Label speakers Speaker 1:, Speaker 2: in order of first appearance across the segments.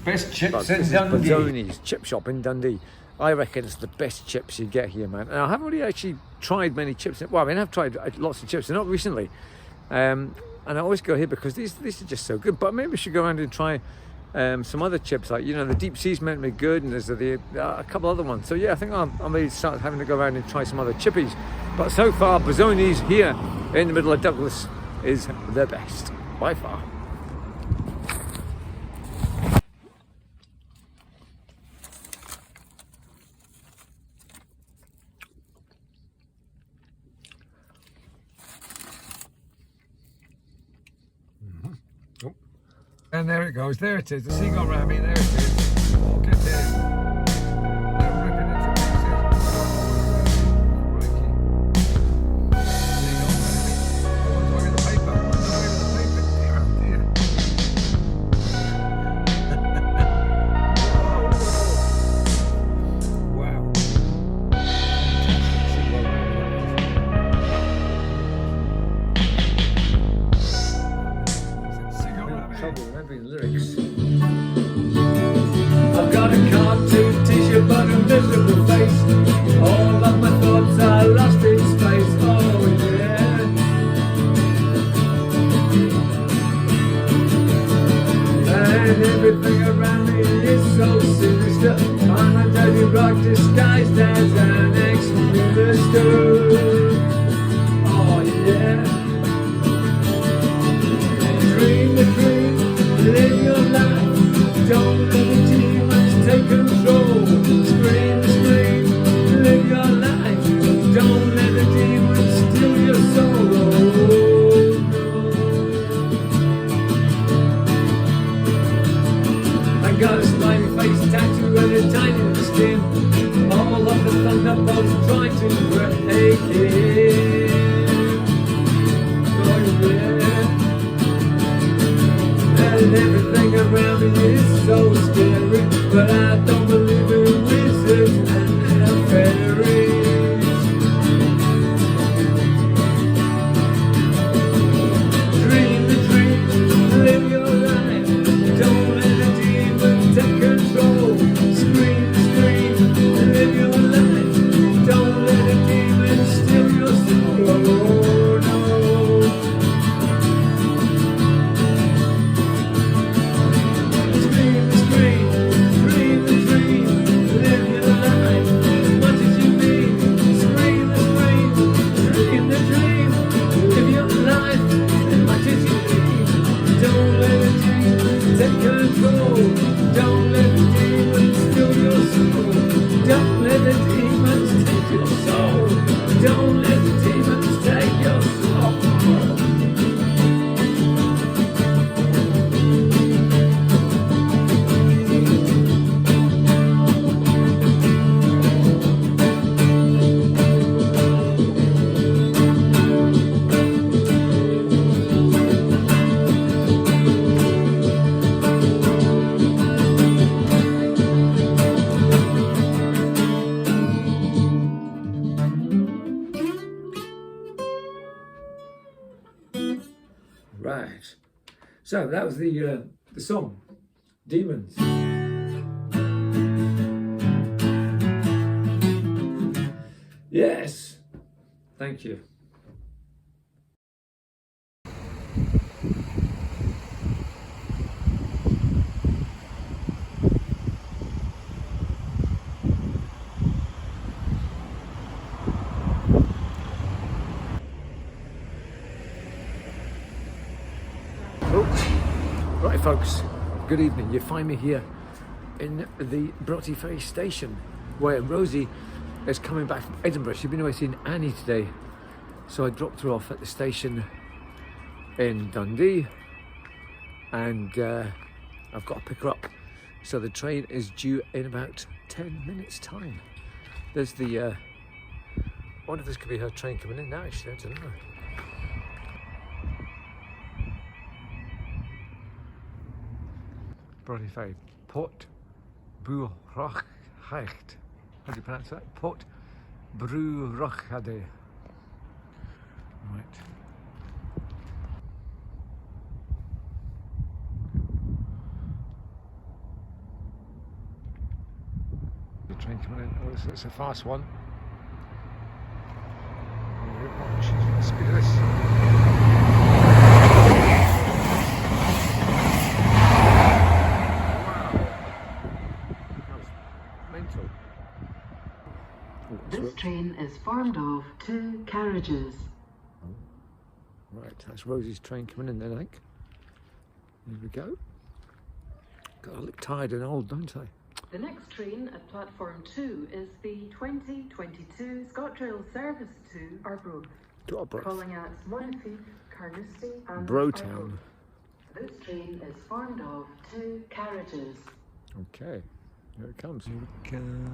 Speaker 1: Best chips
Speaker 2: This
Speaker 1: in
Speaker 2: is
Speaker 1: Dundee.
Speaker 2: Bozzoni's chip shop in Dundee. I reckon it's the best chips you get here, man. And I haven't really actually tried many chips. Well, I mean, I've tried lots of chips, not recently. And I always go here because these are just so good. But maybe we should go around and try some other chips, like, you know, the deep sea's meant to be good, and there's a couple other ones. So yeah, I think I'll maybe start having to go around and try some other chippies. But so far, Bozzoni's here in the middle of Douglas is the best by far.
Speaker 1: And there it goes, there it is, the Seagull rammy, there it is. Walk it in. Now rip it into pieces. Crikey. Seagull rammy. Oh, one's away with the paper, one's away with the paper. Dear, oh dear. Wow. Seagull rammy.
Speaker 2: Trouble remembering the lyrics.
Speaker 3: I've got a cartoon t-shirt but a miserable face. All of my thoughts are lost in space. Oh yeah. And everything around me is so sinister. I'm a dirty rock disguised as an ex-minister. Oh yeah. Dream the dream, live your life. Don't let the demons take control. Scream the scream, live your life. Don't let the demons steal your soul. Oh, no. I got a smiley face tattoo and a tiny skin. All of the thunderbolts try to break it. Oh yeah. And everything around me is so scary, but I don't believe in wizards and fairies. Dream the dream, live your life. Don't let the demons take control. Scream, scream, live your life. Don't let the demons steal your soul. Oh, no. Don't let the demons steal your soul. Don't let the demons take your soul. Don't let the demons take your soul.
Speaker 2: Right. So that was the song, Demons. Yes. Thank you. Right folks, good evening. You find me here in the Broughty station where Rosie is coming back from Edinburgh. She's been away seeing Annie today, so I dropped her off at the station in Dundee, and I've got to pick her up. So the train is due in about 10 minutes time. There's the I wonder if this could be her train coming in now, actually. I don't know. Broughty, Port Búrachade. How do you pronounce that? Port Búrachade. Right.
Speaker 1: train coming in. Oh, it's a fast one. Watch, speed of this. Mental.
Speaker 4: This train is formed of 2 carriages.
Speaker 2: Right, that's Rosie's train coming in then, I think. Here we go. God, I look tired and old, don't I?
Speaker 4: The next train at platform 2 is the 2022 ScotRail service to Arbroath,
Speaker 2: Arbroath.
Speaker 4: calling at Monteith, Carnoustie and
Speaker 2: Brotown.
Speaker 4: Arbroath. This train is formed of 2 carriages.
Speaker 2: Okay, here it comes.
Speaker 1: Here it comes.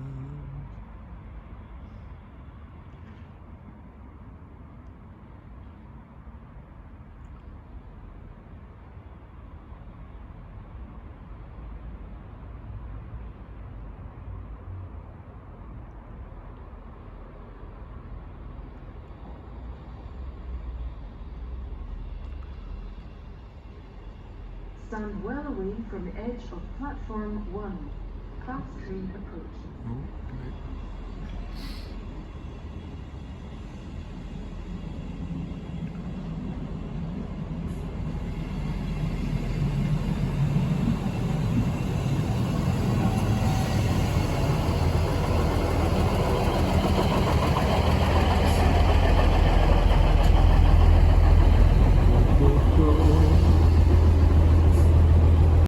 Speaker 4: Stand well away from the edge of platform 1. Class train approaching.
Speaker 1: Oh, okay.